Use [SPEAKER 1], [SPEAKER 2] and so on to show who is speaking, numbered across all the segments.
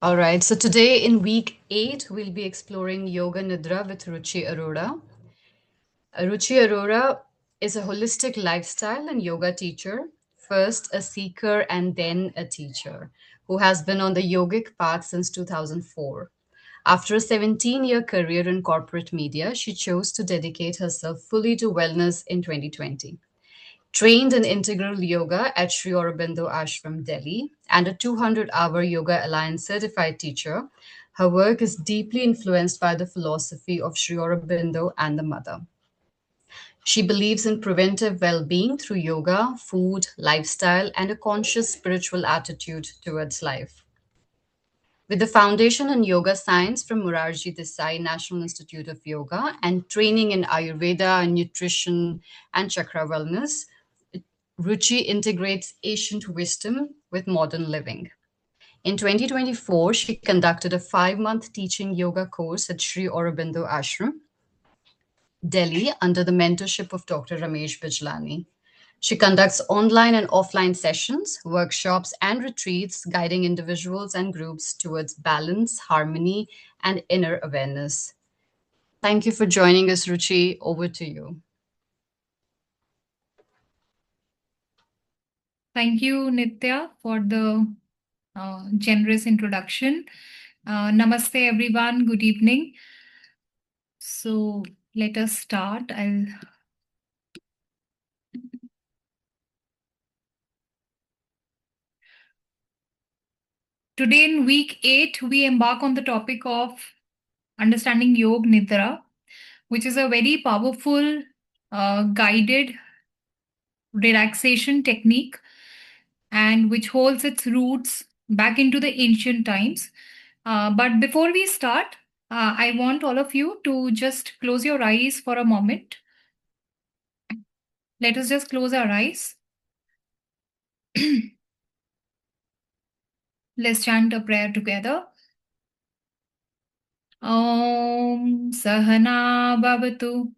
[SPEAKER 1] All right, so today in week 8, we'll be exploring Yoga Nidra with Ruchi Arora. Ruchi Arora is a holistic lifestyle and yoga teacher, first a seeker and then a teacher, who has been on the yogic path since 2004. After a 17-year career in corporate media, she chose to dedicate herself fully to wellness in 2020. Trained in integral yoga at Sri Aurobindo Ashram, Delhi, and a 200-hour Yoga Alliance certified teacher, her work is deeply influenced by the philosophy of Sri Aurobindo and the Mother. She believes in preventive well being through yoga, food, lifestyle, and a conscious spiritual attitude towards life. With a foundation in yoga science from Morarji Desai National Institute of Yoga and training in Ayurveda, nutrition, and chakra wellness, Ruchi integrates ancient wisdom with modern living. In 2024, she conducted a 5-month teaching yoga course at Sri Aurobindo Ashram, Delhi, under the mentorship of Dr. Ramesh Bijlani. She conducts online and offline sessions, workshops, and retreats, guiding individuals and groups towards balance, harmony, and inner awareness. Thank you for joining us, Ruchi. Over to you.
[SPEAKER 2] Thank you, Nitya, for the generous introduction. Namaste, everyone. Good evening. So let us start. Today in week 8, we embark on the topic of understanding Yoga Nidra, which is a very powerful guided relaxation technique and which holds its roots back into the ancient times. But before we start, I want all of you to just close your eyes for a moment. Let us just close our eyes. Let's chant a prayer together. Om Sahana Bhavatu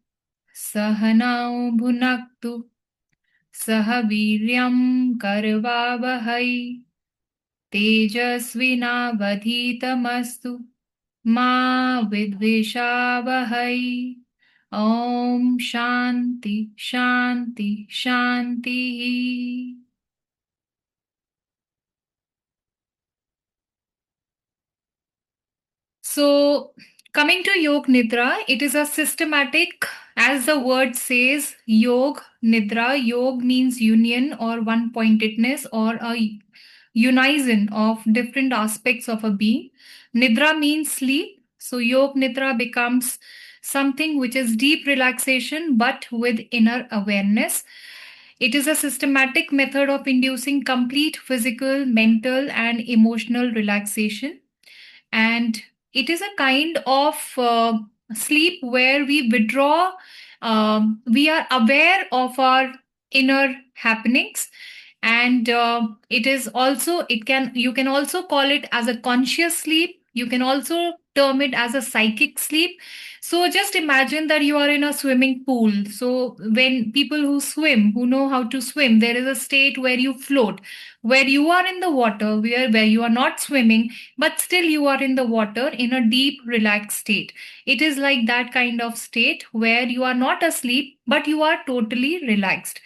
[SPEAKER 2] Sahanao Bhunaktu Sahaviryam Karvavahai Tejasvinavadhitamastu Ma Vidvishavahai. Om Shanti Shanti Shanti. So, coming to Yoga Nidra, it is a systematic, as the word says, Yoga Nidra. Yoga means union or one pointedness or a unison of different aspects of a being. Nidra means sleep. So, Yoga Nidra becomes something which is deep relaxation but with inner awareness. It is a systematic method of inducing complete physical, mental, and emotional relaxation. And it is a kind of sleep where we withdraw, we are aware of our inner happenings, and it is also, it can, you can also call it as a conscious sleep. You can also term it as a psychic sleep. So just imagine that you are in a swimming pool. So when people who swim, who know how to swim, there is a state where you float, where you are in the water, where you are not swimming, but still you are in the water in a deep relaxed state. It is like that kind of state where you are not asleep but you are totally relaxed.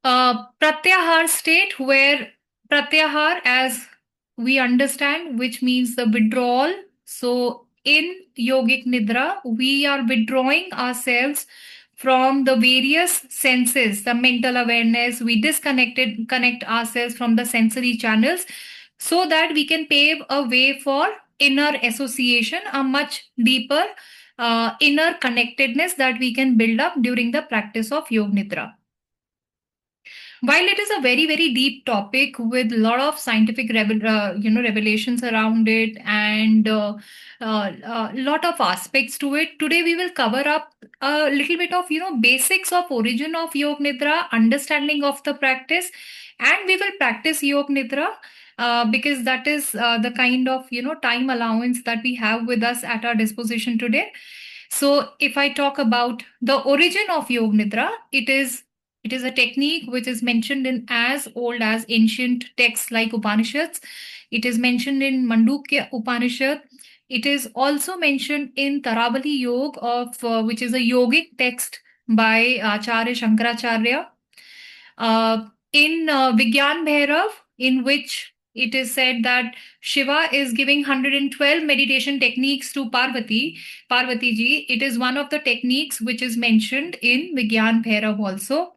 [SPEAKER 2] Pratyahar state, where pratyahar, as we understand, which means the withdrawal. So in yogic nidra, we are withdrawing ourselves from the various senses, the mental awareness. We connect ourselves from the sensory channels so that we can pave a way for inner association, a much deeper inner connectedness that we can build up during the practice of yoga nidra. While it is a very very deep topic with a lot of scientific revelations around it, and lot of aspects to it, today we will cover up a little bit of basics of origin of yoga nidra, understanding of the practice, and we will practice yoga nidra because that is the kind of time allowance that we have with us at our disposition today. So if I talk about the origin of yoga nidra, it is It is a technique which is mentioned in as old as ancient texts like Upanishads. It is mentioned in Mandukya Upanishad. It is also mentioned in Tarabali Yoga, which is a yogic text by Acharya Shankaracharya. In Vigyan Bhairav, in which it is said that Shiva is giving 112 meditation techniques to Parvati ji. It is one of the techniques which is mentioned in Vigyan Bhairav also.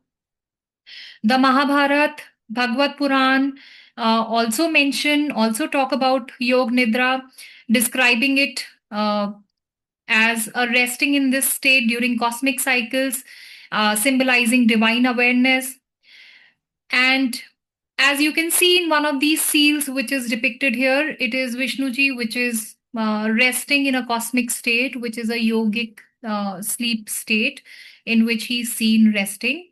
[SPEAKER 2] The Mahabharat, Bhagavad Puran also talk about Yoga Nidra, describing it as a resting in this state during cosmic cycles, symbolizing divine awareness. And as you can see in one of these seals, which is depicted here, it is Vishnuji, which is resting in a cosmic state, which is a yogic sleep state in which he's seen resting.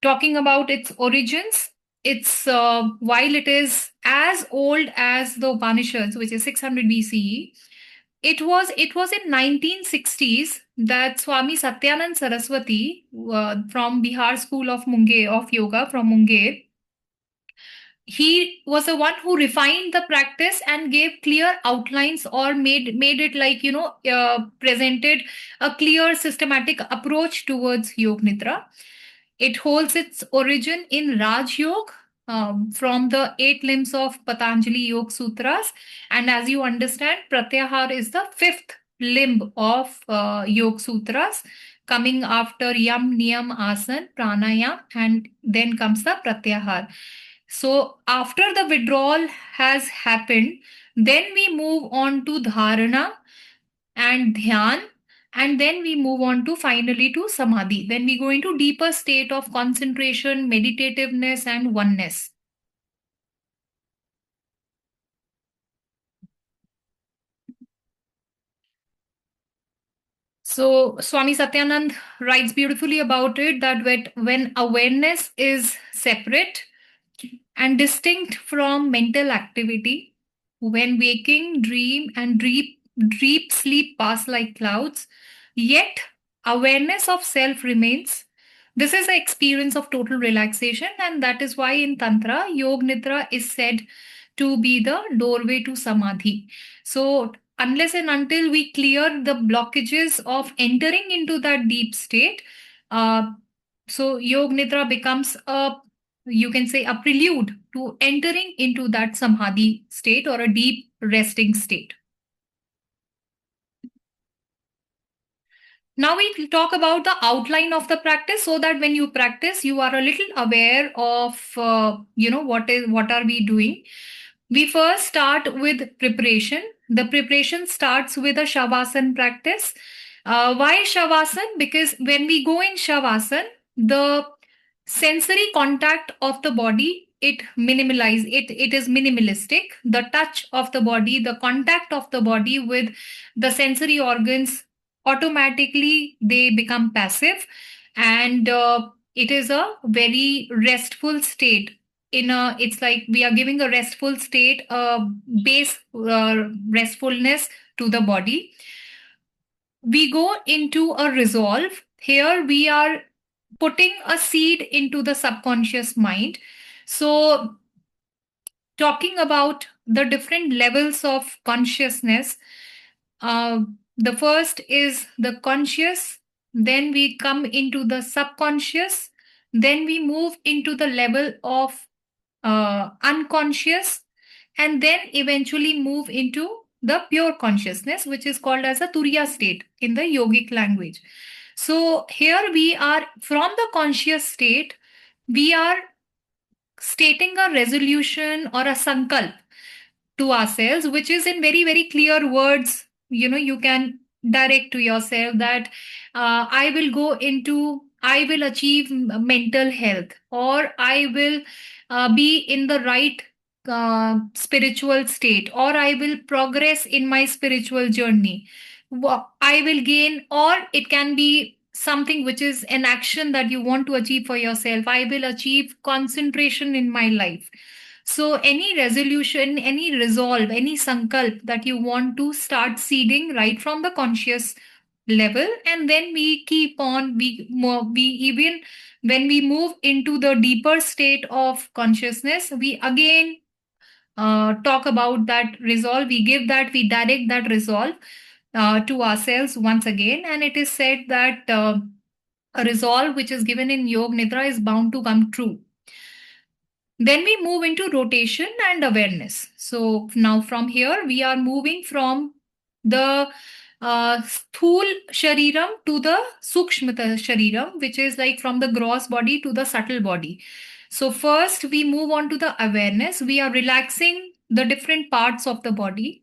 [SPEAKER 2] Talking about its origins, it's while it is as old as the Upanishads, which is 600 BCE, it was in 1960s that Swami Satyanand Saraswati from Bihar School of Munger of Yoga from Munger, he was the one who refined the practice and gave clear outlines, or made it like presented a clear systematic approach towards Yoga Nidra. It holds its origin in Raj Yoga, from the 8 limbs of Patanjali Yoga Sutras. And as you understand, Pratyahar is the fifth limb of Yoga Sutras, coming after Yam, Niyam, Asan, Pranayam, and then comes the Pratyahar. So after the withdrawal has happened, then we move on to Dharana and Dhyan, and then we move on to finally to Samadhi. Then we go into deeper state of concentration, meditativeness, and oneness. So Swami Satyanand writes beautifully about it that when awareness is separate and distinct from mental activity, when waking, dream, and deep sleep pass like clouds, yet awareness of self remains. This is the experience of total relaxation, and that is why in Tantra, Yoga Nidra is said to be the doorway to Samadhi. So, unless and until we clear the blockages of entering into that deep state, uh, so Yoga Nidra becomes a, you can say, a prelude to entering into that Samadhi state or a deep resting state. Now we talk about the outline of the practice, so that when you practice, you are a little aware of what are we doing. We first start with preparation. The preparation starts with a Shavasana practice. Why Shavasana? Because when we go in Shavasana, the sensory contact of the body, it is minimalistic. The touch of the body, the contact of the body with the sensory organs, automatically they become passive, and it is a very restful state. It's like we are giving a restful state, base restfulness to the body. We go into a resolve. Here we are putting a seed into the subconscious mind. So, talking about the different levels of consciousness, uh, the first is the conscious, then we come into the subconscious, then we move into the level of unconscious, and then eventually move into the pure consciousness, which is called as a turiya state in the yogic language. So here we are from the conscious state, we are stating a resolution or a sankalp to ourselves, which is in very, very clear words. You can direct to yourself that I will achieve mental health, or I will be in the right spiritual state, or I will progress in my spiritual journey. I will gain, or it can be something which is an action that you want to achieve for yourself. I will achieve concentration in my life. So, any resolution, any resolve, any sankalp that you want to start seeding right from the conscious level, and then we keep on, we even when we move into the deeper state of consciousness, we again talk about that resolve, we direct that resolve to ourselves once again. And it is said that a resolve which is given in Yoga Nidra is bound to come true. Then we move into rotation and awareness. So now from here, we are moving from the sthul shariram to the sukshmata shariram, which is like from the gross body to the subtle body. So first, we move on to the awareness. We are relaxing the different parts of the body.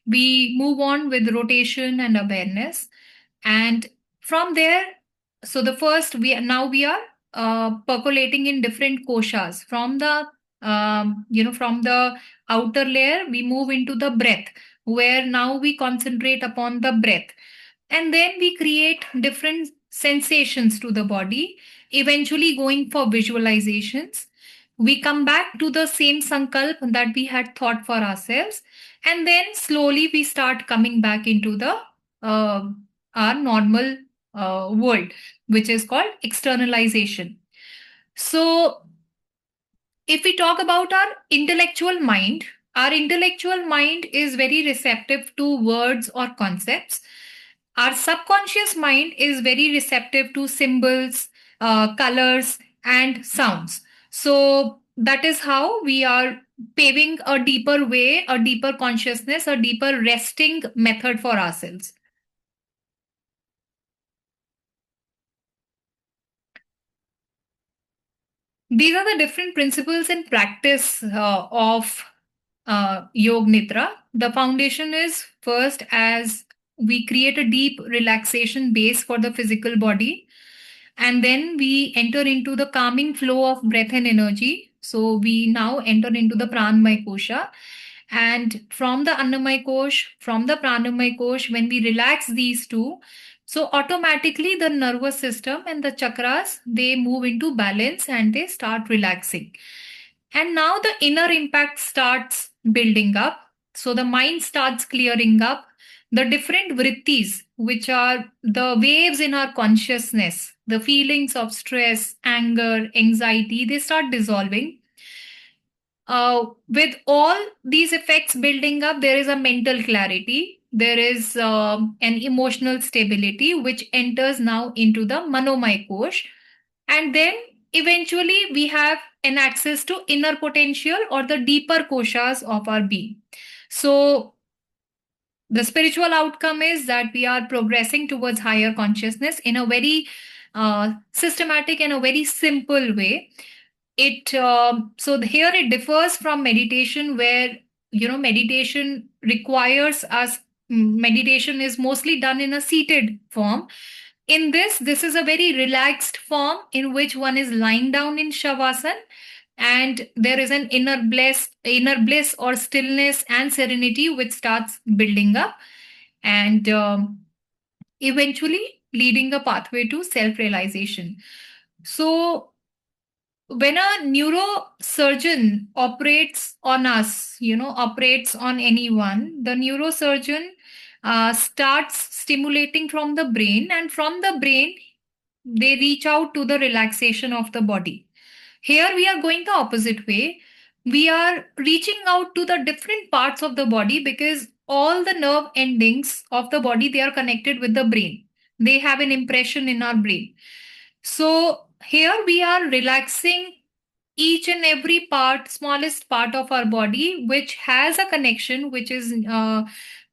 [SPEAKER 2] We move on with rotation and awareness, and from there, so the first we are percolating in different koshas from the from the outer layer. We move into the breath, where now we concentrate upon the breath, and then we create different sensations to the body, eventually going for visualizations. We come back to the same sankalp that we had thought for ourselves, and then slowly we start coming back into the uh, our normal world, which is called externalization. So if we talk about our intellectual mind is very receptive to words or concepts. Our subconscious mind is very receptive to symbols, colors, and sounds. So that is how we are paving a deeper way, a deeper consciousness, a deeper resting method for ourselves. These are the different principles and practice of Yoga Nidra. The foundation is first, as we create a deep relaxation base for the physical body, and then we enter into the calming flow of breath and energy. So we now enter into the pranamaya kosha, and from the annamaya kosh, from the pranamaya kosh, when we relax these two, so automatically the nervous system and the chakras, they move into balance and they start relaxing. And now the inner impact starts building up. So the mind starts clearing up. The different vrittis, which are the waves in our consciousness, the feelings of stress, anger, anxiety, they start dissolving. With all these effects building up, there is a mental clarity. There is an emotional stability, which enters now into the manomaya kosh. And then eventually we have an access to inner potential or the deeper koshas of our being. So the spiritual outcome is that we are progressing towards higher consciousness in a very systematic and a very simple way. It so here it differs from meditation, where meditation requires us, meditation is mostly done in a seated form. In this is a very relaxed form in which one is lying down in shavasana, and there is an inner bliss or stillness and serenity which starts building up, and eventually leading a pathway to self realization. So when a neurosurgeon operates on us, operates on anyone, the neurosurgeon starts stimulating from the brain, and from the brain, they reach out to the relaxation of the body. Here we are going the opposite way. We are reaching out to the different parts of the body, because all the nerve endings of the body, they are connected with the brain. They have an impression in our brain. So here we are relaxing each and every part, smallest part of our body, which has a connection, which is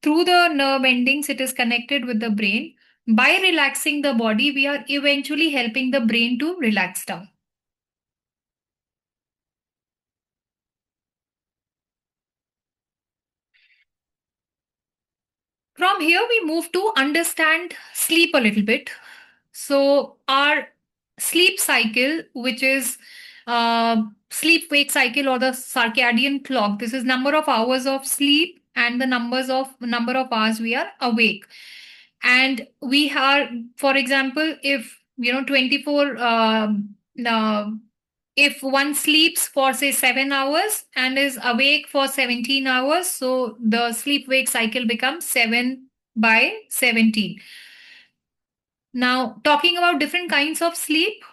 [SPEAKER 2] through the nerve endings, it is connected with the brain. By relaxing the body, we are eventually helping the brain to relax down. From here, we move to understand sleep a little bit. So, our sleep cycle, which is sleep wake cycle or the circadian clock, this is number of hours of sleep and the number of hours we are awake. And we are, for example, if 24 if one sleeps for say 7 hours and is awake for 17 hours, so the sleep wake cycle becomes 7 by 17. Now, talking about different kinds of sleep.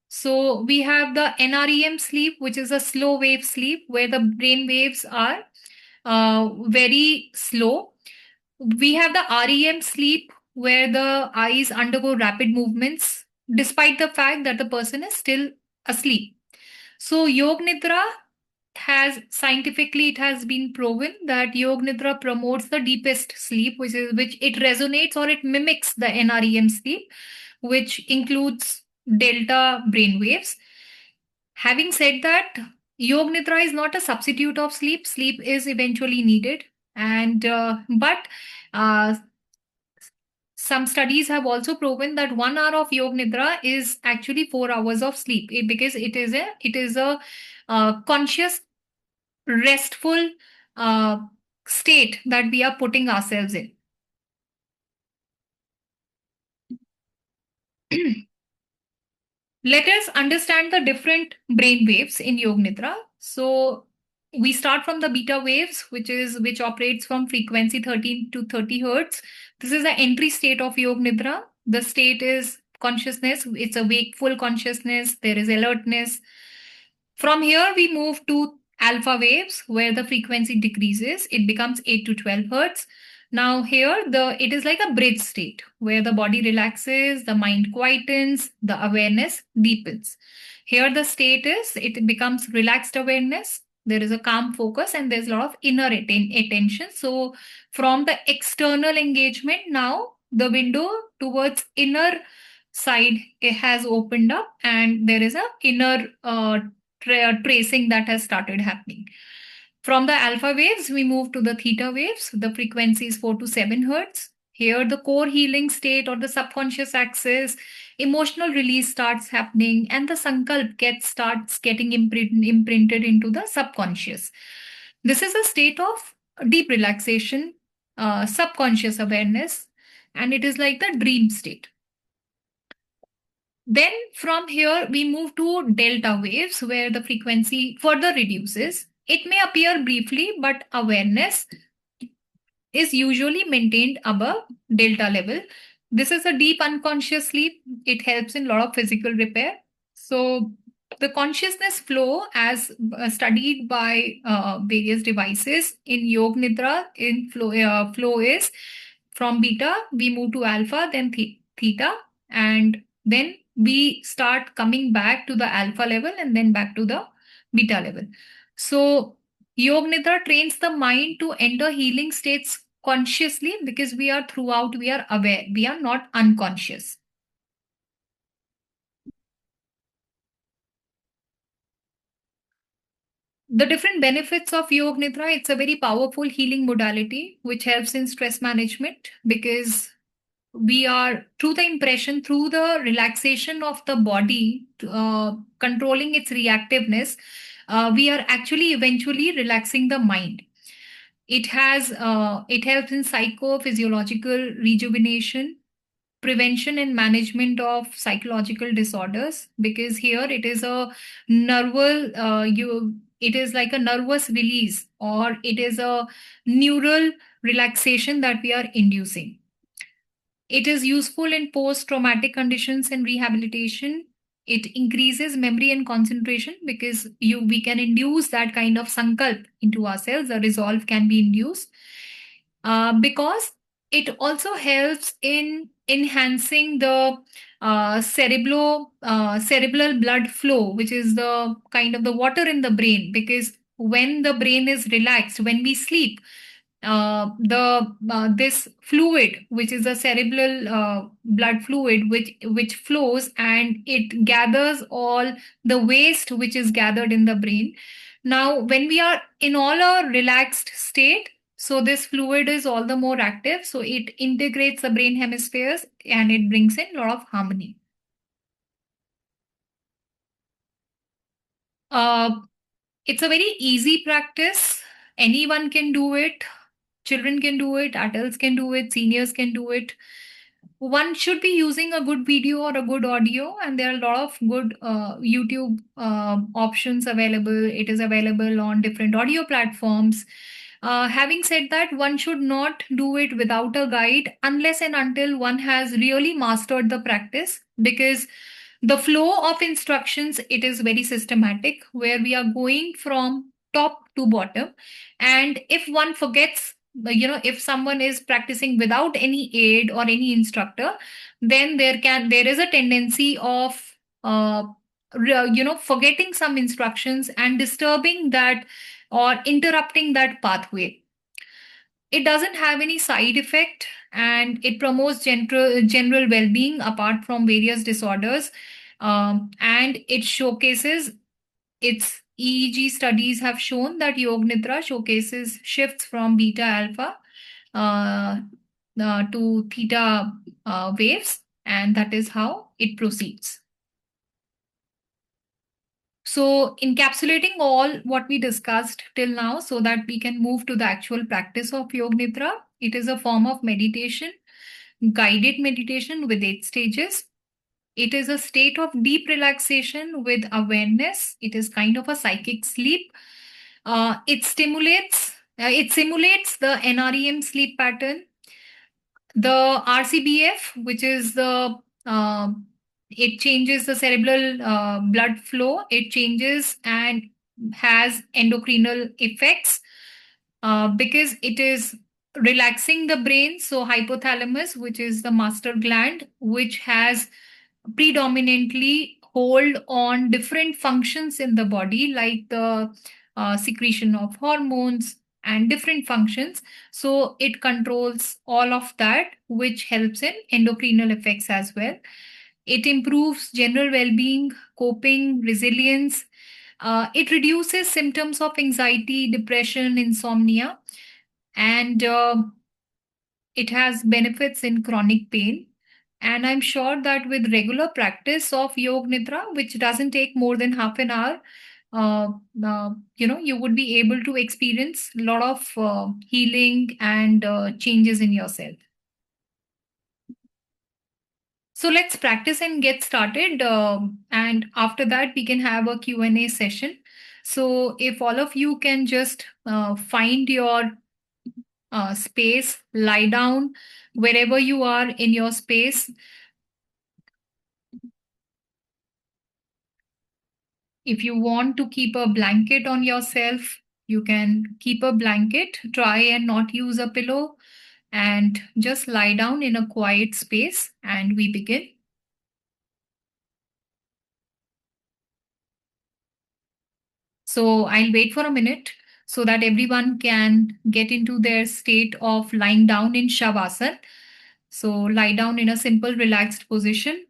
[SPEAKER 2] So, we have the NREM sleep, which is a slow wave sleep where the brain waves are very slow. We have the REM sleep where the eyes undergo rapid movements despite the fact that the person is still asleep. So, Yog Nidra has scientifically it has been proven that Yog Nidra promotes the deepest sleep, which it resonates or it mimics the NREM sleep, which includes delta brain waves. Having said that, Yog Nidra is not a substitute of sleep. Sleep is eventually needed, and but uh, some studies have also proven that 1 hour of Yog Nidra is actually 4 hours of sleep, because it is a conscious, restful uh, state that we are putting ourselves in. Let us understand the different brain waves in Yog Nidra. So we start from the beta waves, which operates from frequency 13 to 30 hertz. This is the entry state of Yog Nidra. The state is consciousness. It's a wakeful consciousness. There is alertness. From here, we move to alpha waves, where the frequency decreases. It becomes 8 to 12 hertz. Now here it is like a bridge state where the body relaxes, the mind quietens, the awareness deepens. Here the state is it becomes relaxed awareness. There is a calm focus and there's a lot of inner attention. So from the external engagement, now the window towards inner side it has opened up and there is a inner tracing that has started happening. From the alpha waves, we move to the theta waves. The frequency is 4 to 7 hertz. Here, the core healing state or the subconscious axis, emotional release starts happening, and the sankalp starts getting imprinted into the subconscious. This is a state of deep relaxation, subconscious awareness, and it is like the dream state. Then from here, we move to delta waves where the frequency further reduces. It may appear briefly, but awareness is usually maintained above delta level. This is a deep unconscious sleep. It helps in a lot of physical repair. So the consciousness flow, as studied by various devices in Yog Nidra, in flow is from beta, we move to alpha, then theta, and then we start coming back to the alpha level and then back to the beta level. So Yog Nidra trains the mind to enter healing states consciously because we are throughout, we are aware, we are not unconscious. The different benefits of Yog Nidra, it's a very powerful healing modality which helps in stress management because we are through the impression, through the relaxation of the body, controlling its reactiveness, we are actually eventually relaxing the mind. It helps in psychophysiological rejuvenation, prevention and management of psychological disorders, because here it is a nerval you it is like a nervous release, or it is a neural relaxation that we are inducing. It is useful in post traumatic conditions and rehabilitation. It increases memory and concentration because we can induce that kind of sankalp into ourselves. The resolve can be induced because it also helps in enhancing the cerebral blood flow, which is the kind of the water in the brain. Because when the brain is relaxed, when we sleep, the this fluid, which is a cerebral blood fluid, which flows and it gathers all the waste which is gathered in the brain. Now, when we are in all a relaxed state, so this fluid is all the more active. So it integrates the brain hemispheres and it brings in a lot of harmony. Uh, it's a very easy practice. Anyone can do it. Children can do it, adults can do it, seniors can do it. One should be using a good video or a good audio, and there are a lot of good YouTube options available. It is available on different audio platforms. Having said that, one should not do it without a guide unless and until one has really mastered the practice, because the flow of instructions, it is very systematic, where we are going from top to bottom. And if one forgets, if someone is practicing without any aid or any instructor, then there is a tendency of uh, forgetting some instructions and disturbing that or interrupting that pathway. It doesn't have any side effect, and it promotes general well-being apart from various disorders. And it showcases its EEG studies have shown that Yoga Nidra showcases shifts from beta alpha uh, to theta waves, and that is how it proceeds. So, encapsulating all what we discussed till now so that we can move to the actual practice of Yoga Nidra, it is a form of meditation, guided meditation with 8 stages. It is a state of deep relaxation with awareness. It is kind of a psychic sleep. It simulates the NREM sleep pattern. The RCBF, which is it changes the cerebral blood flow, it changes and has endocrinal effects because it is relaxing the brain. So, hypothalamus, which is the master gland, which has predominantly hold on different functions in the body, like the secretion of hormones and different functions. So it controls all of that, which helps in endocrinal effects as well. It improves general well-being, coping, resilience. It reduces symptoms of anxiety, depression, insomnia, and it has benefits in chronic pain. And I'm sure that with regular practice of Yoga Nidra, which doesn't take more than half an hour, uh, you would be able to experience a lot of healing and changes in yourself. So let's practice and get started. And after that, we can have a Q&A session. So if all of you can just find your space, lie down wherever you are in your space. If you want to keep a blanket on yourself, you can keep a blanket. Try and not use a pillow and just lie down in a quiet space, and we begin. So I'll wait for a minute so that everyone can get into their state of lying down in Shavasana. So lie down in a simple, relaxed position.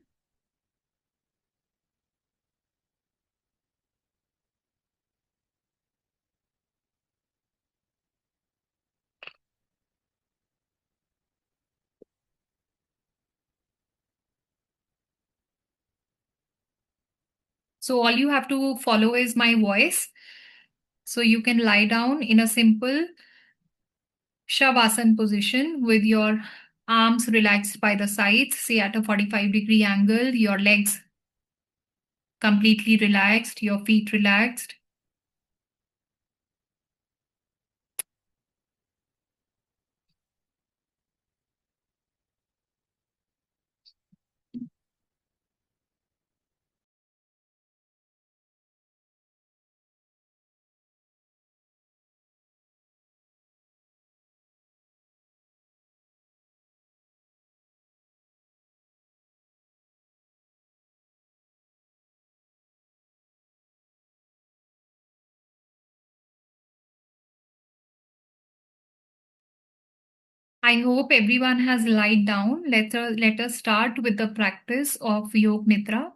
[SPEAKER 2] So all you have to follow is my voice. So you can lie down in a simple Shavasana position with your arms relaxed by the sides, say at a 45-degree angle, your legs completely relaxed, your feet relaxed. I hope everyone has lied down. Let us start with the practice of Yoga Nidra.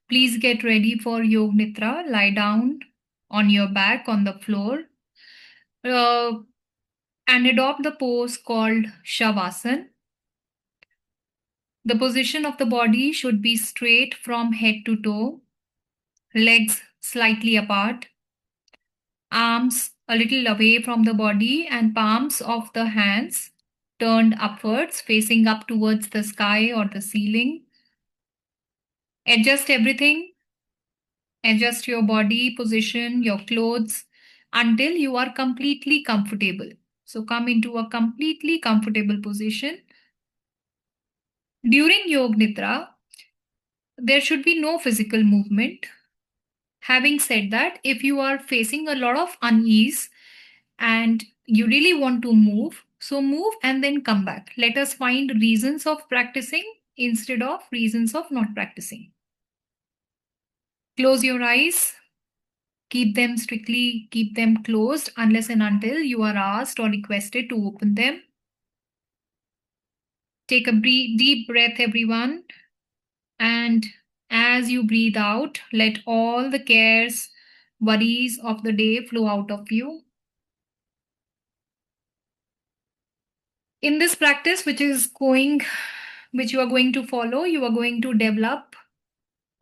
[SPEAKER 2] Please get ready for Yoga Nidra. Lie down on your back on the floor uh, and adopt the pose called Shavasana. The position of the body should be straight from head to toe, legs slightly apart, arms a little away from the body, and palms of the hands turned upwards, facing up towards the sky or the ceiling. Adjust everything. Adjust your body position, your clothes, until you are completely comfortable. So come into a completely comfortable position. During Yoga Nidra, there should be no physical movement. Having said that, if you are facing a lot of unease and you really want to move, so move and then come back. Let us find reasons of practicing instead of reasons of not practicing. Close your eyes. Keep them closed unless and until you are asked or requested to open them. Take a deep breath, everyone. And as you breathe out, let all the cares, worries of the day flow out of you. In this practice, which you are going to follow, you are going to develop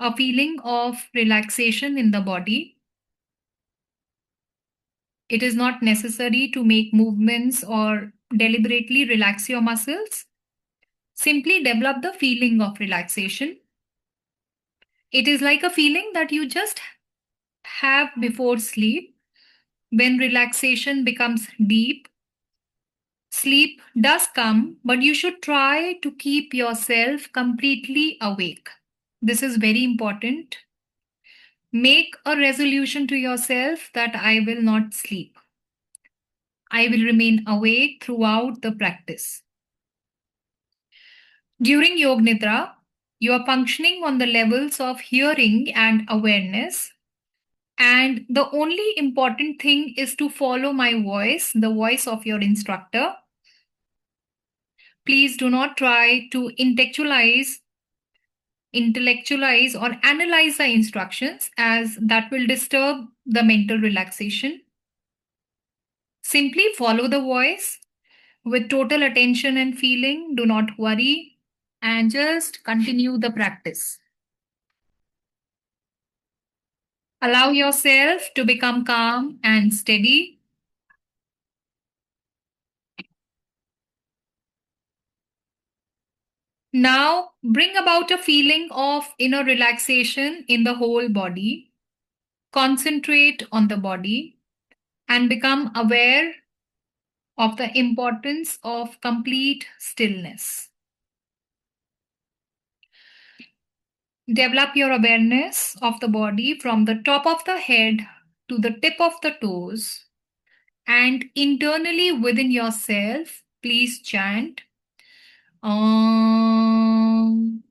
[SPEAKER 2] a feeling of relaxation in the body. It is not necessary to make movements or deliberately relax your muscles. Simply develop the feeling of relaxation. It is like a feeling that you just have before sleep. When relaxation becomes deep, sleep does come, but you should try to keep yourself completely awake. This is very important. Make a resolution to yourself that I will not sleep. I will remain awake throughout the practice. During Yoga Nidra, you are functioning on the levels of hearing and awareness. And the only important thing is to follow my voice, the voice of your instructor. Please do not try to intellectualize or analyze the instructions, as that will disturb the mental relaxation. Simply follow the voice with total attention and feeling. Do not worry and just continue the practice. Allow yourself to become calm and steady. Now, bring about a feeling of inner relaxation in the whole body. Concentrate on the body and become aware of the importance of complete stillness. Develop your awareness of the body from the top of the head to the tip of the toes, and internally within yourself, please chant Om.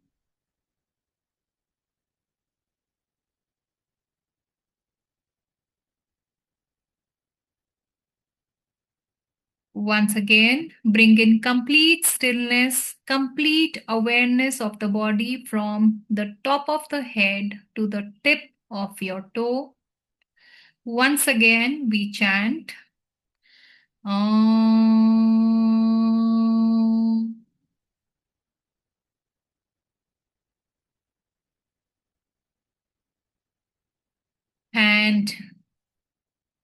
[SPEAKER 2] Once again, bring in complete stillness, complete awareness of the body from the top of the head to the tip of your toe. Once again, we chant Om. And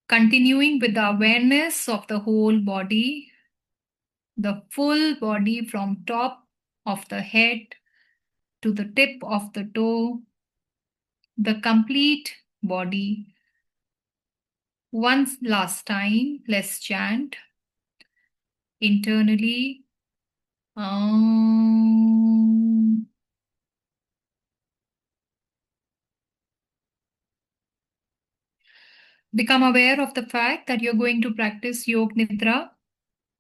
[SPEAKER 2] continuing with the awareness of the whole body, the full body from top of the head to the tip of the toe, the complete body. Once last time, let's chant internally. Om. Become aware of the fact that you're going to practice Yoga Nidra.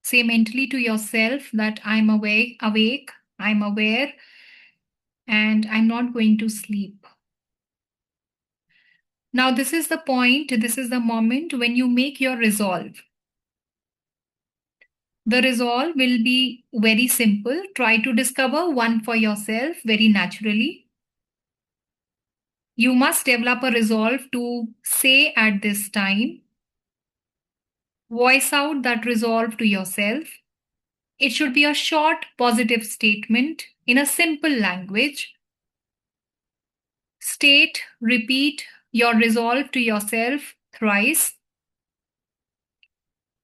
[SPEAKER 2] Say mentally to yourself that I'm awake, I'm aware, and I'm not going to sleep. Now, this is the point, this is the moment when you make your resolve. The resolve will be very simple. Try to discover one for yourself very naturally. You must develop a resolve to say at this time. Voice out that resolve to yourself. It should be a short, positive statement in a simple language. State, repeat your resolve to yourself thrice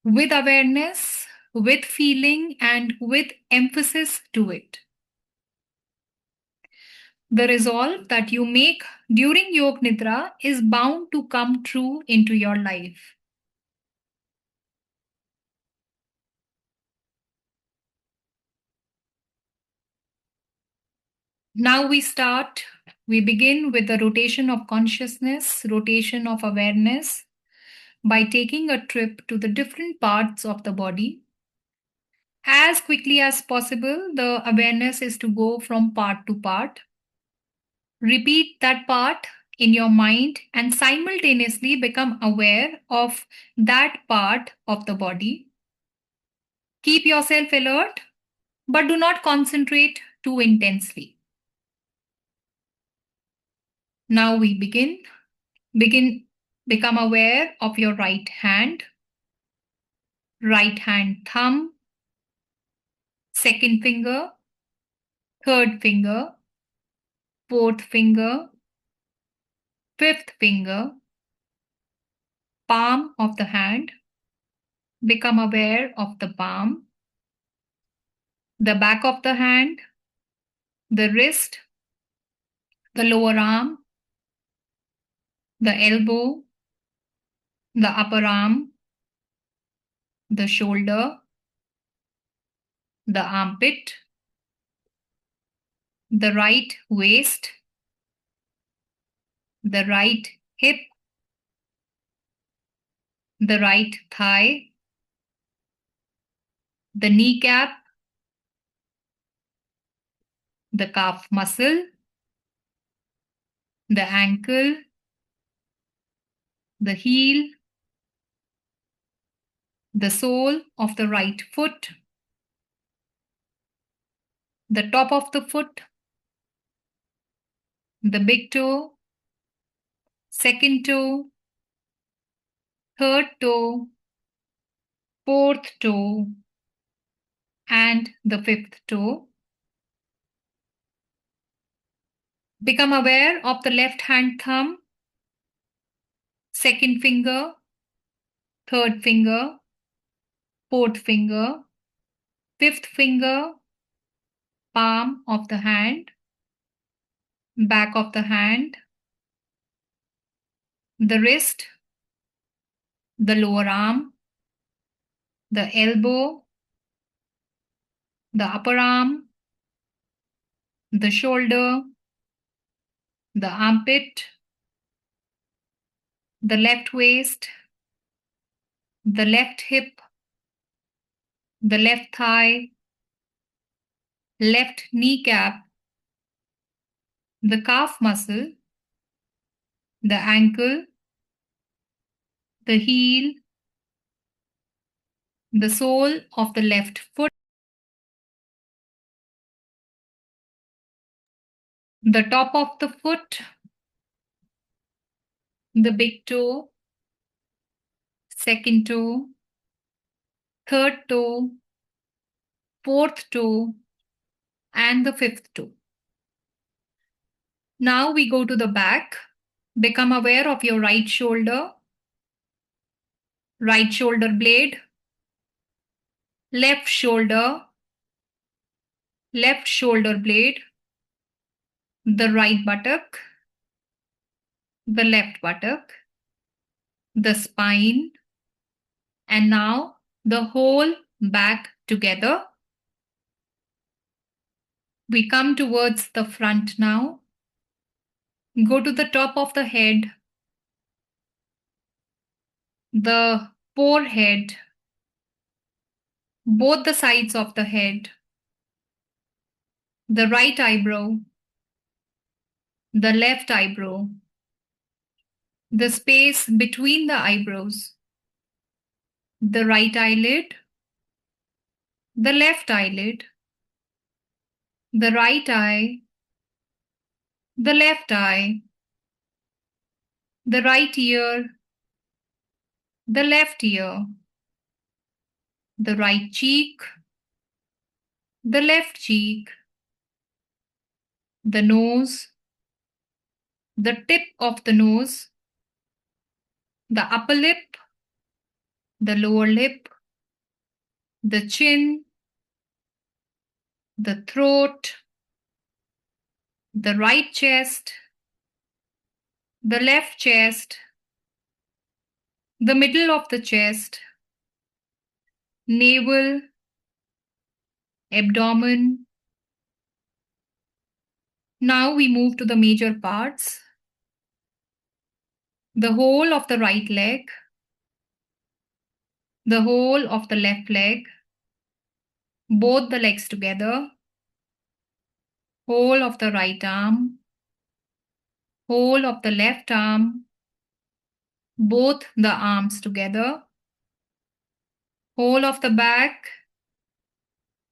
[SPEAKER 2] with awareness, with feeling, and with emphasis to it. The resolve that you make during Yoga Nidra is bound to come true into your life. Now we begin with the rotation of consciousness, rotation of awareness by taking a trip to the different parts of the body. As quickly as possible, the awareness is to go from part to part. Repeat that part in your mind and simultaneously become aware of that part of the body. Keep yourself alert, but do not concentrate too intensely. Now we begin. Become aware of your right hand thumb, second finger, third finger, fourth finger, fifth finger, palm of the hand. Become aware of the palm, the back of the hand, the wrist, the lower arm, the elbow, the upper arm, the shoulder, the armpit, the right waist, the right hip, the right thigh, the kneecap, the calf muscle, the ankle, the heel, the sole of the right foot, the top of the foot, the big toe, second toe, third toe, fourth toe, and the fifth toe. Become aware of the left hand thumb, second finger, third finger, fourth finger, fifth finger, palm of the hand, back of the hand, the wrist, the lower arm, the elbow, the upper arm, the shoulder, the armpit, the left waist, the left hip, the left thigh, left kneecap, the calf muscle, the ankle, the heel, the sole of the left foot, the top of the foot, the big toe, second toe, third toe, fourth toe, and the fifth toe. Now we go to the back. Become aware of your right shoulder blade, left shoulder blade, the right buttock, the left buttock, the spine, and now the whole back together. We come towards the front now. Go to the top of the head, the forehead, both the sides of the head, the right eyebrow, the left eyebrow, the space between the eyebrows, the right eyelid, the left eyelid, the right eye, the left eye, the right ear, the left ear, the right cheek, the left cheek, the nose, the tip of the nose, the upper lip, the lower lip, the chin, the throat, the right chest, the left chest, the middle of the chest, navel, abdomen, Now we move to the major parts. The whole of the right leg, the whole of the left leg, both the legs together, whole of the right arm, whole of the left arm, both the arms together, whole of the back,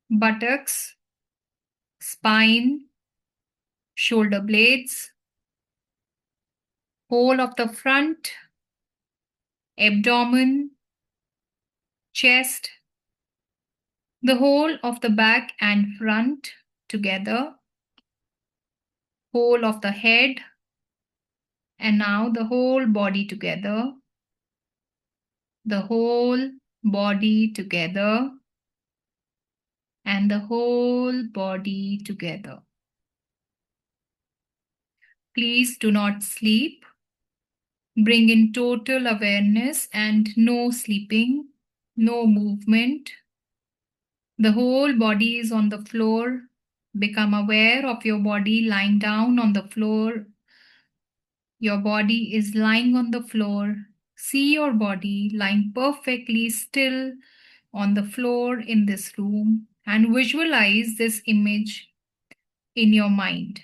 [SPEAKER 2] buttocks, spine, shoulder blades, whole of the front, abdomen, chest, the whole of the back and front together, whole of the head, and now the whole body together, the whole body together, and the whole body together. Please do not sleep. Bring in total awareness and no sleeping, no movement. The whole body is on the floor. Become aware of your body lying down on the floor. Your body is lying on the floor. See your body lying perfectly still on the floor in this room and visualize this image in your mind.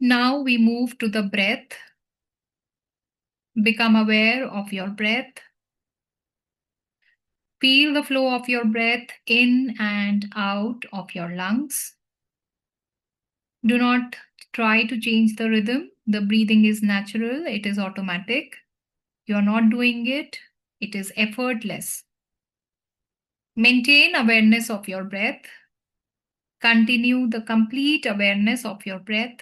[SPEAKER 2] Now we move to the breath. Become aware of your breath. Feel the flow of your breath in and out of your lungs. Do not try to change the rhythm. The breathing is natural, it is automatic. You are not doing it, it is effortless. Maintain awareness of your breath. Continue the complete awareness of your breath.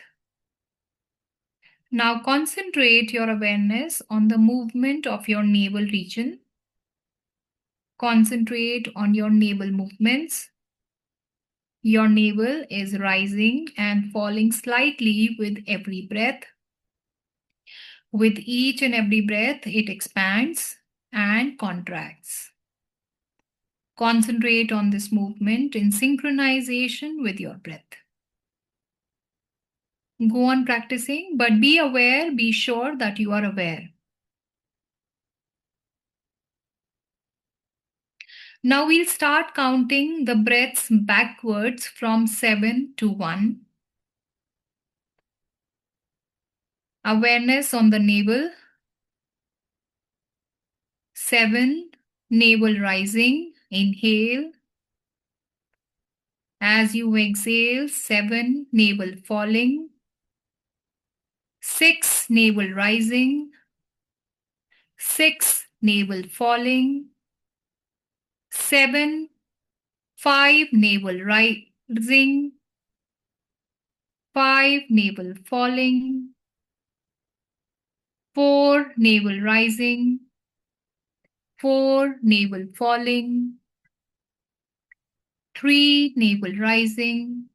[SPEAKER 2] Now concentrate your awareness on the movement of your navel region. Concentrate on your navel movements. Your navel is rising and falling slightly with every breath. With each and every breath, it expands and contracts. Concentrate on this movement in synchronization with your breath. Go on practicing, but be aware, be sure that you are aware. Now we'll start counting the breaths backwards from 7 to 1. Awareness on the navel. 7, navel rising. Inhale. As you exhale, 7, navel falling. 6, navel rising. 6, navel falling. 7, 5, navel rising. 5, navel falling. 4, navel rising. 4, navel falling. 3, navel rising.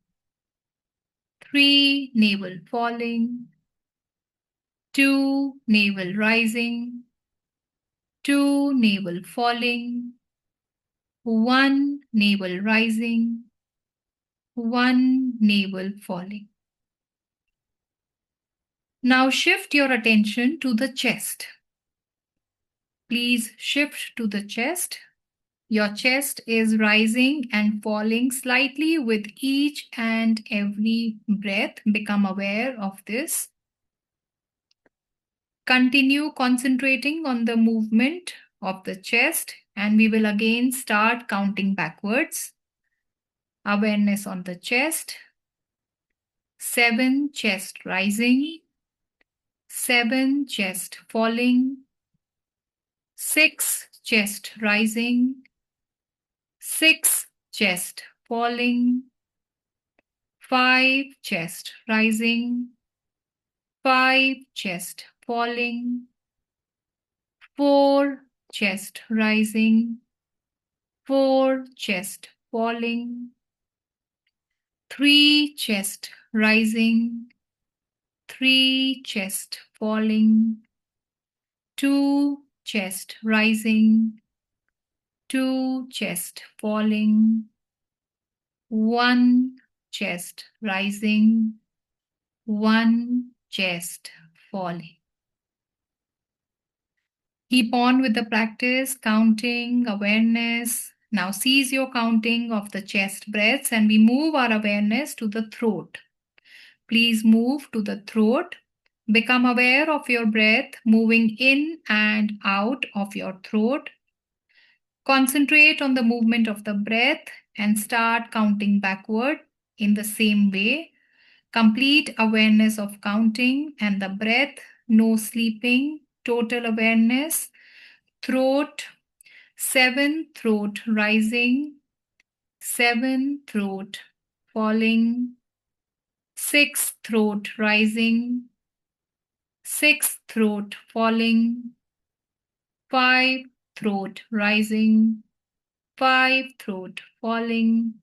[SPEAKER 2] 3, navel falling. 2, navel rising. 2, navel falling. 1, navel rising. 1, navel falling. Now shift your attention to the chest. Please shift to the chest. Your chest is rising and falling slightly with each and every breath. Become aware of this. Continue concentrating on the movement of the chest, and we will again start counting backwards. Awareness on the chest. 7, chest rising. 7, chest falling. 6, chest rising. 6, chest falling. 5, chest rising. 5, chest falling. 4, chest rising. 4, chest falling. 3, chest rising. 3, chest falling. 2, chest rising. 2, chest falling. 1, chest rising, 1 chest falling. Keep on with the practice, counting, awareness. Now cease your counting of the chest breaths and we move our awareness to the throat. Please move to the throat. Become aware of your breath moving in and out of your throat. Concentrate on the movement of the breath and start counting backward in the same way. Complete awareness of counting and the breath, no sleeping, total awareness. Throat, 7 throat rising, 7 throat falling, 6 throat rising, 6 throat falling, 5 throat rising, 5 throat falling,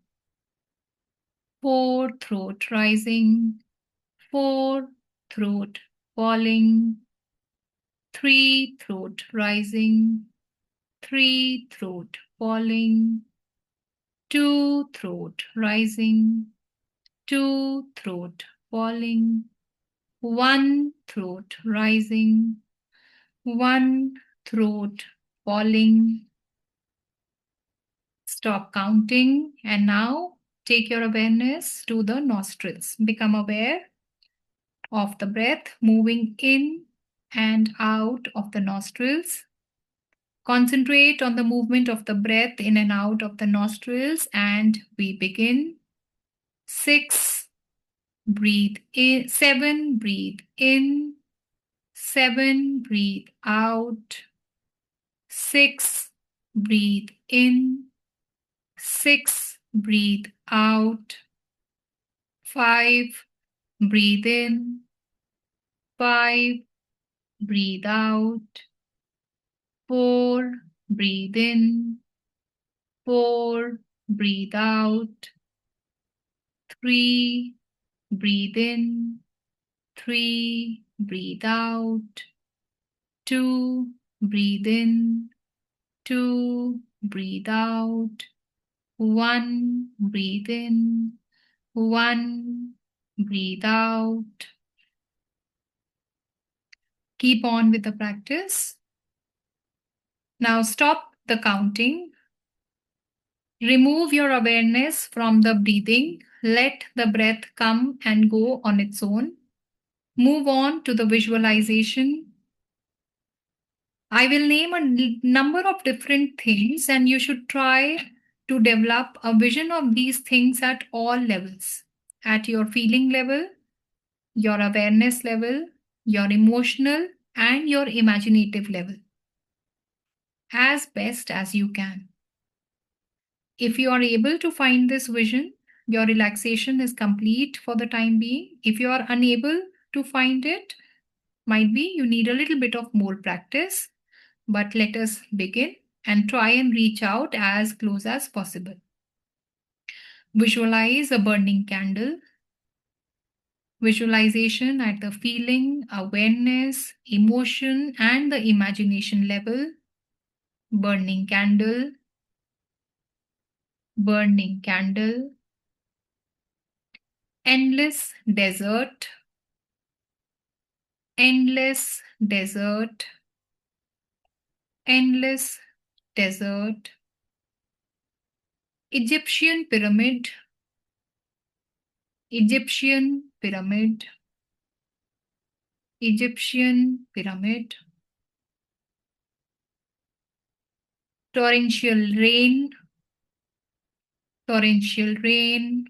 [SPEAKER 2] 4 throat rising, 4 throat falling, 3 throat rising, 3 throat falling, 2 throat rising, 2 throat falling, 1 throat rising, 1 throat falling. Stop counting and now take your awareness to the nostrils. Become aware of the breath moving in and out of the nostrils. Concentrate on the movement of the breath in and out of the nostrils and we begin. 6, breathe in, 7, breathe in, 7, breathe out, 6, breathe in, 6, breathe out, 5, breathe in, 5, breathe out, 4, breathe in, 4, breathe out, 3, breathe in, 3, breathe out, 2, breathe in, 2, breathe out, 1, breathe in, 1, breathe out. Keep on with the practice. Now stop the counting. Remove your awareness from the breathing. Let the breath come and go on its own. Move on to the visualization. I will name a number of different things and you should try to develop a vision of these things at all levels. At your feeling level, your awareness level, your emotional and your imaginative level. As best as you can. If you are able to find this vision, your relaxation is complete for the time being. If you are unable to find it, might be you need a little bit of more practice. But let us begin and try and reach out as close as possible. Visualize a burning candle. Visualization at the feeling, awareness, emotion, and the imagination level. Burning candle. Burning candle. Endless desert. Endless desert. Endless desert. Egyptian pyramid. Egyptian pyramid. Egyptian pyramid. Torrential rain. Torrential rain.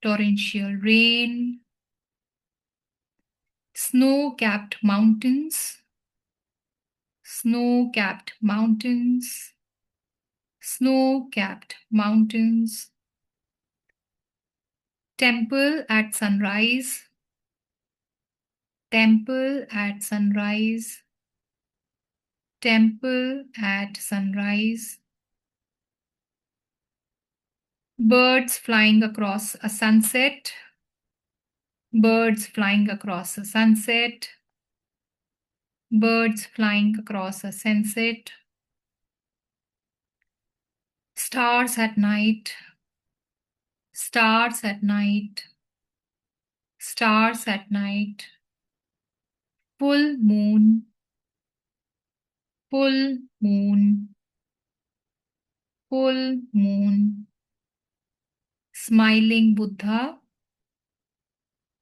[SPEAKER 2] Torrential rain. Snow-capped mountains. Snow-capped mountains. Snow-capped mountains. Temple at sunrise. Temple at sunrise. Temple at sunrise. Birds flying across a sunset. Birds flying across a sunset. Birds flying across a sunset. Stars at night. Stars at night. Stars at night. Full moon. Full moon. Full moon. Smiling Buddha.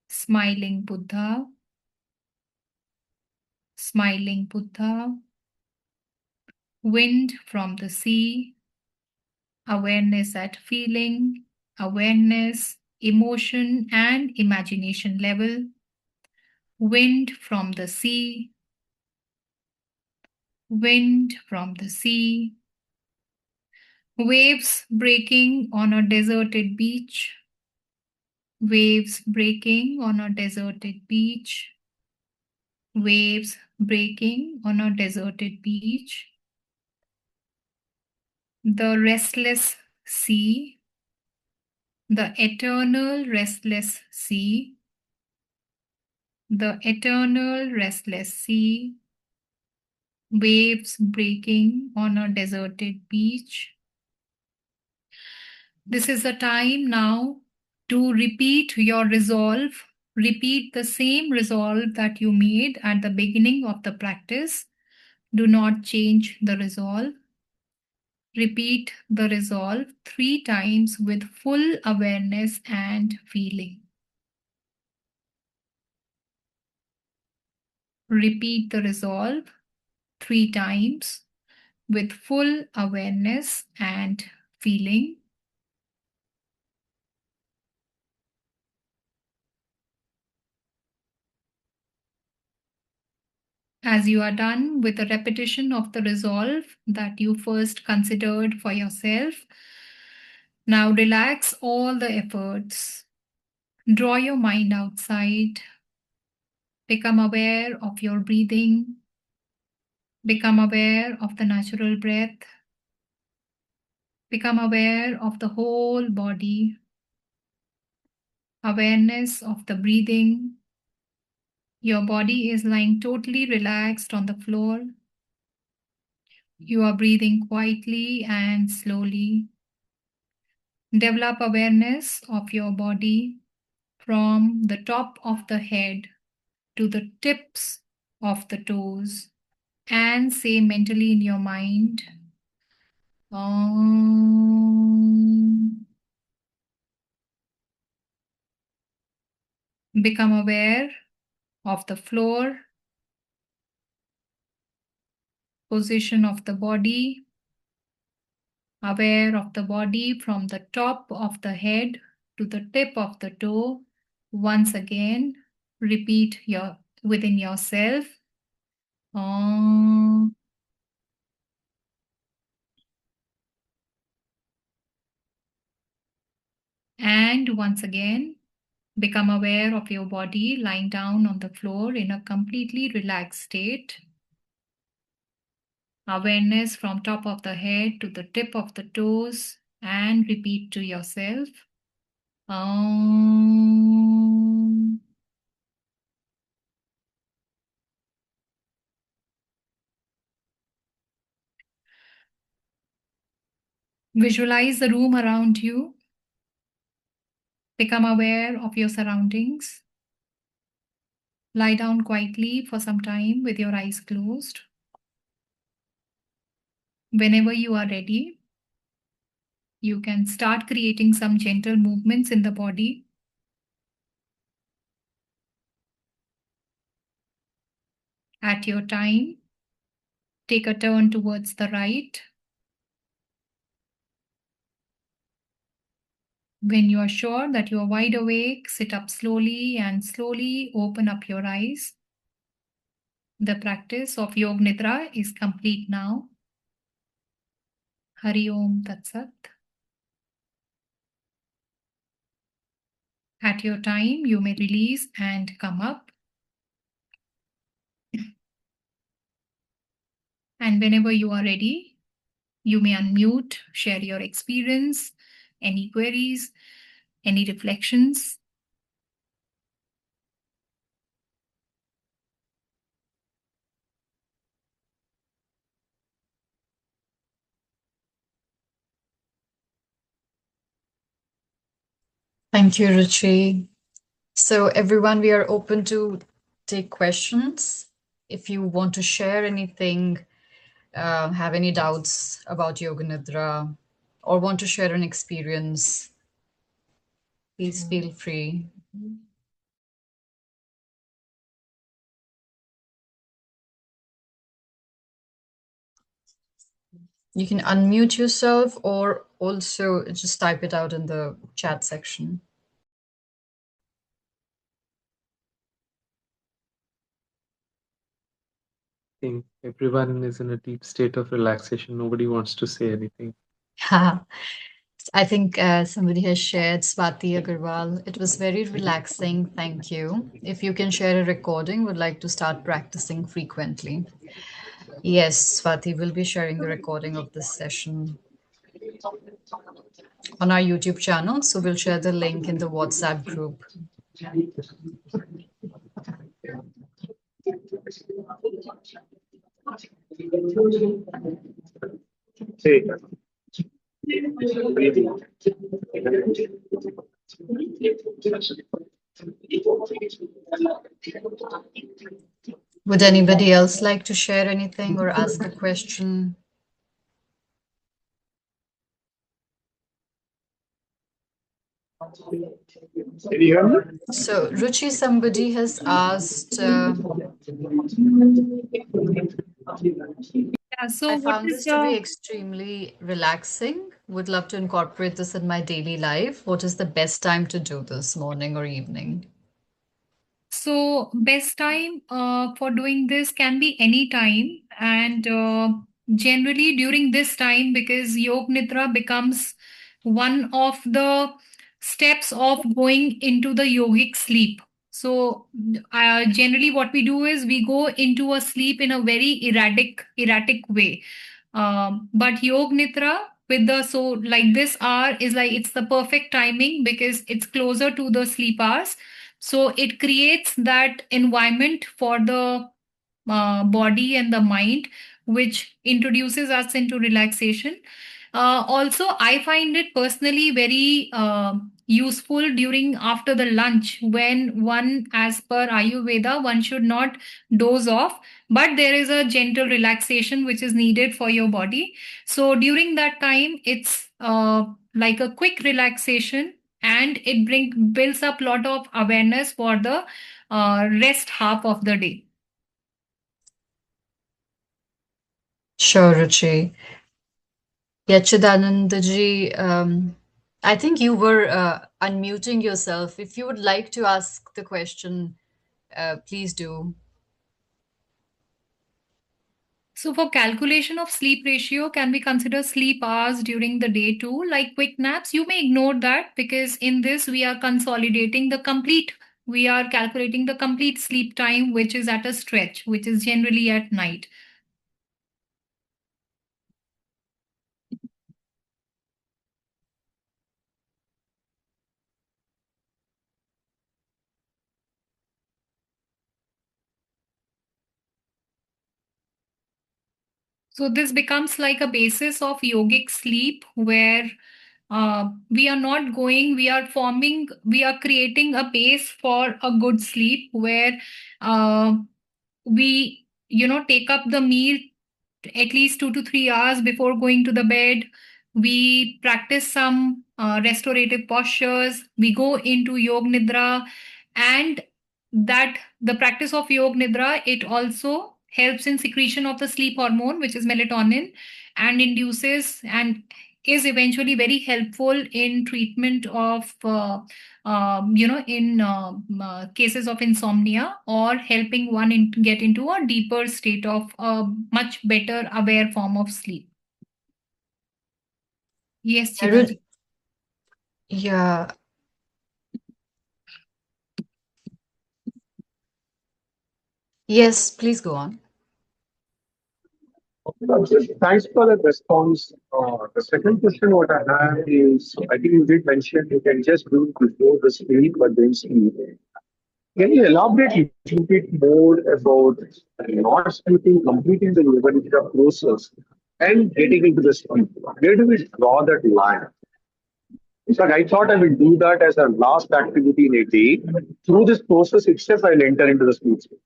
[SPEAKER 2] Smiling Buddha. Smiling Buddha. Wind from the sea. Awareness at feeling, awareness, emotion, and imagination level. Wind from the sea. Wind from the sea. Waves breaking on a deserted beach. Waves breaking on a deserted beach. Waves breaking on a deserted beach. The restless sea. The eternal restless sea. The eternal restless sea. Waves breaking on a deserted beach. This is the time now to repeat your resolve. Repeat the same resolve that you made at the beginning of the practice. Do not change the resolve. Repeat the resolve 3 times with full awareness and feeling. Repeat the resolve 3 times with full awareness and feeling. As you are done with the repetition of the resolve that you first considered for yourself, now relax all the efforts. Draw your mind outside. Become aware of your breathing. Become aware of the natural breath. Become aware of the whole body. Awareness of the breathing. Your body is lying totally relaxed on the floor. You are breathing quietly and slowly. Develop awareness of your body from the top of the head to the tips of the toes and say mentally in your mind, Om. Become aware of the floor, position of the body, aware of the body from the top of the head to the tip of the toe. Once again, repeat within yourself. Om. And once again, become aware of your body lying down on the floor in a completely relaxed state. Awareness from top of the head to the tip of the toes, and repeat to yourself. Om. Visualize the room around you. Become aware of your surroundings. Lie down quietly for some time with your eyes closed. Whenever you are ready, you can start creating some gentle movements in the body. At your time, take a turn towards the right. When you are sure that you are wide awake, sit up slowly and slowly open up your eyes. The practice of Yoga Nidra is complete now. Hari Om Tat Sat. At your time, you may release and come up. And whenever you are ready, you may unmute, share your experience, any queries, any reflections.
[SPEAKER 1] Thank you, Ruchi. So, everyone, we are open to take questions. If you want to share anything, have any doubts about Yoga Nidra, or want to share an experience, please feel free. You can unmute yourself or also just type it out in the chat section.
[SPEAKER 3] Think everyone is in a deep state of relaxation. Nobody wants to say anything.
[SPEAKER 1] I think somebody has shared Swati Agarwal. It was very relaxing. Thank you. If you can share a recording, would like to start practicing frequently. Yes, Swati will be sharing the recording of this session on our YouTube channel. So we'll share the link in the WhatsApp group. Would anybody else like to share anything or ask a question?
[SPEAKER 4] Can you hear me?
[SPEAKER 1] So, Ruchi, somebody has asked,
[SPEAKER 2] Yeah, so
[SPEAKER 1] I
[SPEAKER 2] what
[SPEAKER 1] found
[SPEAKER 2] is
[SPEAKER 1] this to be
[SPEAKER 2] the
[SPEAKER 1] extremely relaxing. Would love to incorporate this in my daily life. What is the best time to do this, morning or evening?
[SPEAKER 2] So, best time for doing this can be any time, and generally during this time, because Yog Nidra becomes one of the steps of going into the yogic sleep. So, generally, what we do is we go into a sleep in a very erratic way. But Yog Nidra with the so like this hour is like it's the perfect timing because it's closer to the sleep hours, so it creates that environment for the body and the mind, which introduces us into relaxation. Also, I find it personally very useful during after the lunch when one, as per Ayurveda, one should not doze off, but there is a gentle relaxation which is needed for your body. So during that time, it's like a quick relaxation, and it builds up lot of awareness for the rest half of the day.
[SPEAKER 1] Sure, Ruchi. Yachidanandaji, I think you were unmuting yourself. If you would like to ask the question, please do.
[SPEAKER 2] So, for calculation of sleep ratio, can we consider sleep hours during the day too? Like quick naps, you may ignore that because in this we are consolidating the complete, we are calculating the complete sleep time, which is at a stretch, which is generally at night. So, this becomes like a basis of yogic sleep where we are not going, we are forming, we are creating a base for a good sleep where uh, we take up the meal at least 2 to 3 hours before going to the bed. We practice some restorative postures. We go into Yog Nidra, and that the practice of Yog Nidra, it also helps in secretion of the sleep hormone, which is melatonin, and induces and is eventually very helpful in treatment of in cases of insomnia, or helping one get into a deeper state of a much better aware form of sleep. Yes, Chidaji.
[SPEAKER 1] Yeah, yes, please go on.
[SPEAKER 4] Thanks for that response. The second question what I have is, I think you did mention you can just do it before the sleep, but then sleep. Can you elaborate a little bit more about not sleeping, completing the yoga nidra process, and getting into the sleep? Where do we draw that line? In fact, I thought I will do that as a last activity in a day. Through this process itself, I'll enter into the sleep state.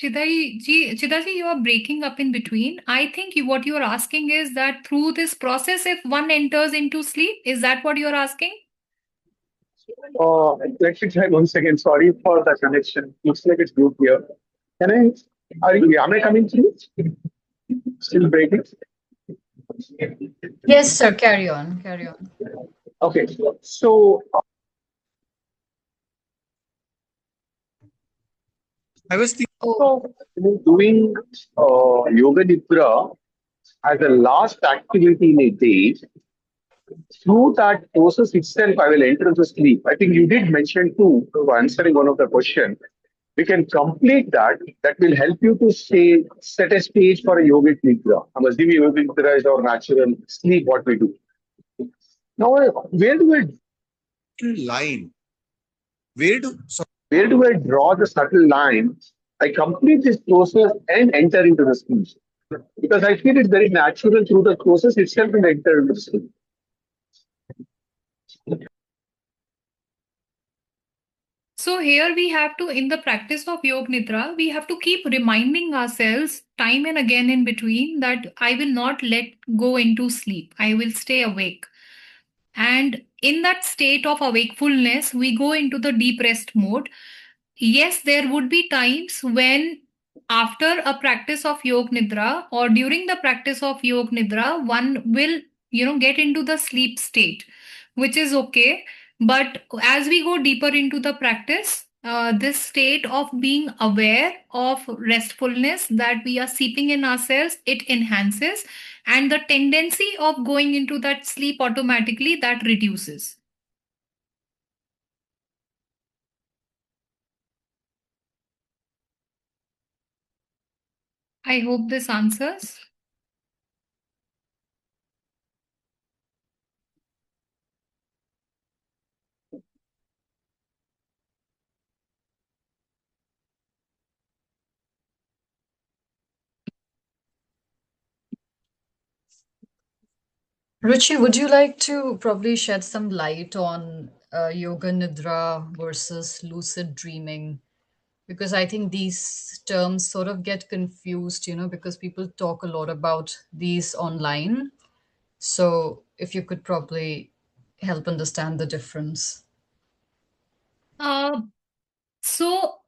[SPEAKER 2] Chidaji, you are breaking up in between. I think what you are asking is that through this process, if one enters into sleep, is that what you are asking?
[SPEAKER 4] Let me try once again. Sorry for the connection. Looks like it's good here. Can am I coming through? Still breaking?
[SPEAKER 1] Yes, sir. Carry on. Carry on.
[SPEAKER 4] Okay. So,
[SPEAKER 5] I was thinking.
[SPEAKER 1] Oh,
[SPEAKER 4] doing Yoga Nidra as a last activity in a day, through that process itself, I will enter into sleep. I think you did mention too, answering one of the question. We can complete that. That will help you to set a stage for a yogic nidra. I'm assuming yogic nidra is our natural sleep, what we do. Now,
[SPEAKER 5] Line. Where do so
[SPEAKER 4] where do I draw the subtle line? I complete this process and enter into the sleep. Because I feel it's very natural through the process itself and enter into the sleep.
[SPEAKER 2] So here we have to, in the practice of Yoga Nidra, we have to keep reminding ourselves time and again in between that I will not let go into sleep. I will stay awake. And in that state of awakefulness, we go into the deep rest mode. Yes, there would be times when after a practice of Yoga Nidra or during the practice of Yoga Nidra, one will, get into the sleep state, which is okay. But as we go deeper into the practice, this state of being aware of restfulness that we are seeping in ourselves, it enhances, and the tendency of going into that sleep automatically that reduces. I hope this answers.
[SPEAKER 1] Ruchi, would you like to probably shed some light on yoga nidra versus lucid dreaming? Because I think these terms sort of get confused, because people talk a lot about these online. So if you could probably help understand the difference.
[SPEAKER 2] Uh, so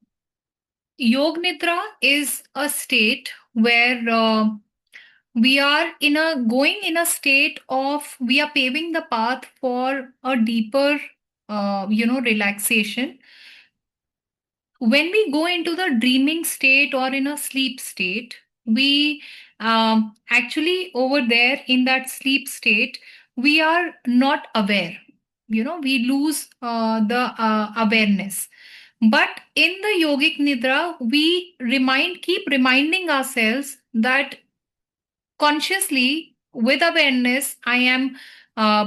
[SPEAKER 2] Yoga Nidra is a state where we are going in a state of we are paving the path for a deeper, relaxation. When we go into the dreaming state or in a sleep state, we actually over there in that sleep state, we are not aware. We lose the awareness. But in the yogic nidra, we keep reminding ourselves that consciously, with awareness, I am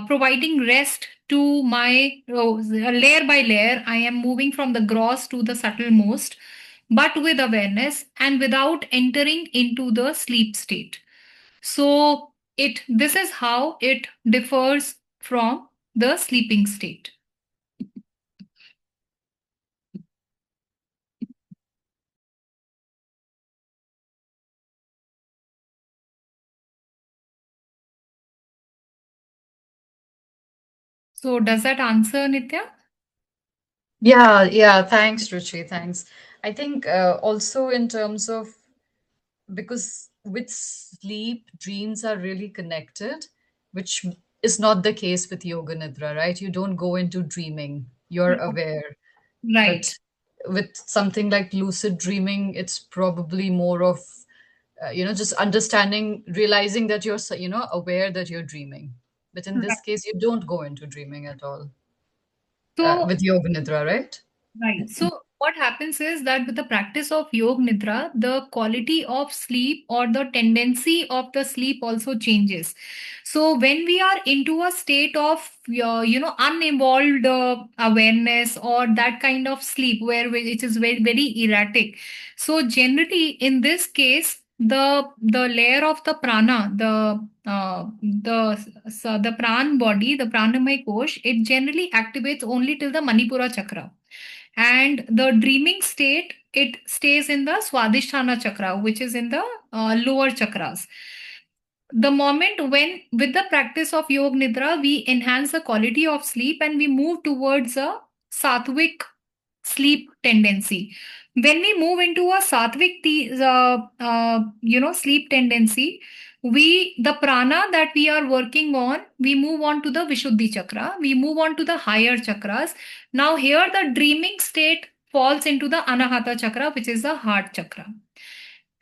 [SPEAKER 2] providing rest to my layer by layer. I am moving from the gross to the subtlemost, but with awareness and without entering into the sleep state. So this is how it differs from the sleeping state. So does that answer, Nitya?
[SPEAKER 1] Yeah, yeah. Thanks, Ruchi. Thanks. I think also in terms of because with sleep, dreams are really connected, which is not the case with yoga nidra, right? You don't go into dreaming, you're aware.
[SPEAKER 2] Right.
[SPEAKER 1] But with something like lucid dreaming, it's probably more of, just understanding, realizing that you're, aware that you're dreaming. But in this
[SPEAKER 2] Right.
[SPEAKER 1] case, you don't go into dreaming at all
[SPEAKER 2] So
[SPEAKER 1] with yoga nidra, right?
[SPEAKER 2] right. So what happens is that with the practice of Yoga Nidra, the quality of sleep or the tendency of the sleep also changes. So when we are into a state of unevolved awareness or that kind of sleep where it is very very erratic. So generally in this case the layer of the prana, the pran body, the pranamay kosh, it generally activates only till the Manipura chakra, and the dreaming state, it stays in the Swadhisthana chakra, which is in the lower chakras. The moment when, with the practice of Yoga Nidra, we enhance the quality of sleep and we move towards a sattvic sleep tendency. When we move into a sleep tendency, the prana that we are working on, we move on to the Vishuddhi chakra, we move on to the higher chakras. Now here the dreaming state falls into the Anahata chakra, which is the heart chakra.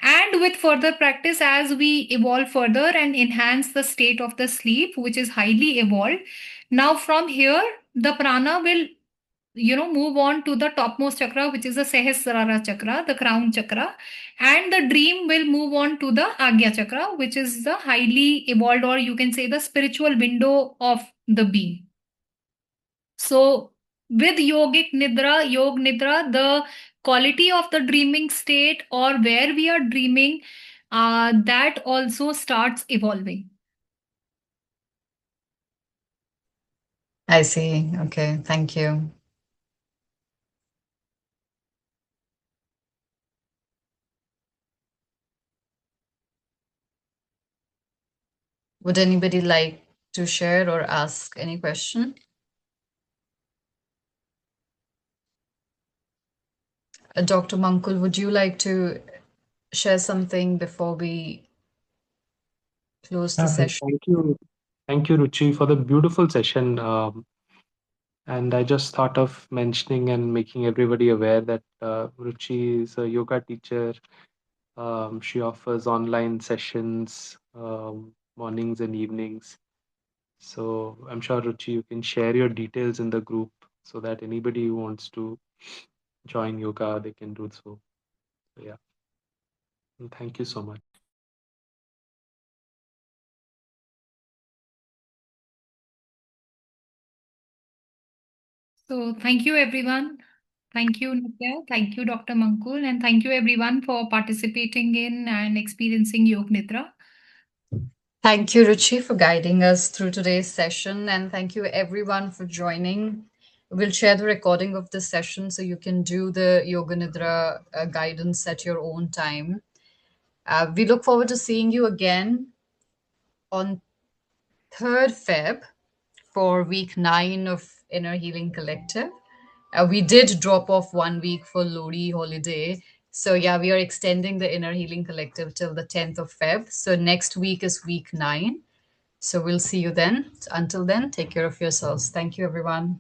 [SPEAKER 2] And with further practice, as we evolve further and enhance the state of the sleep, which is highly evolved, now from here, the prana will move on to the topmost chakra, which is the Sahasrara chakra, the crown chakra, and the dream will move on to the Agya chakra, which is the highly evolved, or you can say the spiritual window of the being. So with Yoga Nidra, the quality of the dreaming state or where we are dreaming, that also starts evolving.
[SPEAKER 1] I see. Okay, thank you. Would anybody like to share or ask any question? Dr. Mankul, would you like to share something before we close the session?
[SPEAKER 3] Thank you, Ruchi, for the beautiful session. And I just thought of mentioning and making everybody aware that Ruchi is a yoga teacher. She offers online sessions, mornings and evenings. So I'm sure, Ruchi, you can share your details in the group so that anybody who wants to join yoga, they can do so. So yeah, and thank you so much.
[SPEAKER 2] So thank you, everyone. Thank you, Nitya. Thank you, Dr. Mankul. And thank you, everyone, for participating in and experiencing Yoga Nidra.
[SPEAKER 1] Thank you, Ruchi, for guiding us through today's session. And thank you, everyone, for joining. We'll share the recording of this session so you can do the Yoga Nidra guidance at your own time. We look forward to seeing you again on 3rd Feb for week 9 of Inner Healing Collective. We did drop off 1 week for Lodi holiday. So yeah, we are extending the Inner Healing Collective till the 10th of Feb. So next week is week 9. So we'll see you then. Until then, take care of yourselves. Thank you, everyone.